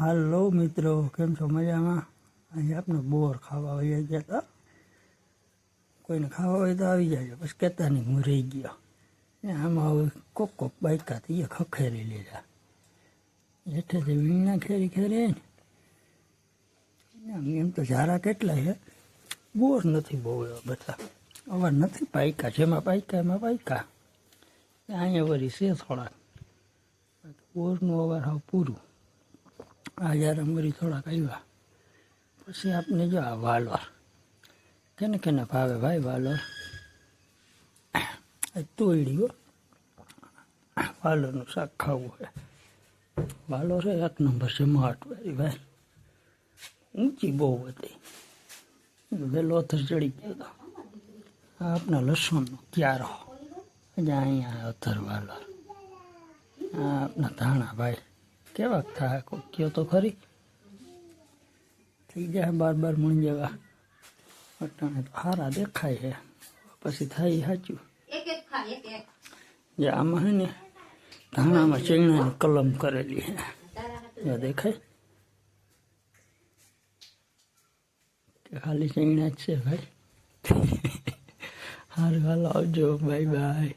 હાલો મિત્રો, કેમ છો? મજામાં? અહીં આપણે બોર ખાવા આવી ગયા હતા. કોઈને ખાવા હોય તો આવી જાય, બસ કહેતા નહીં હું રહી ગયો. આમાં હવે કોક બાઈકાથી ખખેરી લીધા. હેઠેથી વીણા ખેરી ને એમ તો ઝારા કેટલા છે, બોર નથી બહુ એવા બધા. અવાર નથી પાયકા, જેમાં પાયકા એમાં પાયકા. અહીંયા વળી છે થોડાક, બોરનું અવાર હવે પૂરું. આ જ્યારે મરી થોડાક આવ્યા પછી આપણે જો આ વાલોર કેને ભાવે ભાઈ વાલોર તોડ્યો. વાલોરનું શાક ખાવું છે. વાલોર છે 1 નંબર છે, માટવાળી ભાઈ, ઊંચી બહુ હતી, વહેલો અથર ચડી ગયો હતો. આ આપણા લસણનો ક્યારો, અહીંયા અથર વાલોર. આ આપણા ધાણા ભાઈ, કેવાક થાય કયો તો ખરી, થઈ જાય 12 મણ જેવા. અટાણે તો સારા દેખાય છે, પછી થાય સાચું. જે આમાં છે ને ધાણામાં ચીણાની કલમ કરેલી છે, દેખાય કે ખાલી ચીણા જ છે ભાઈ. સારું હાલો, આવજો, બાય બાય.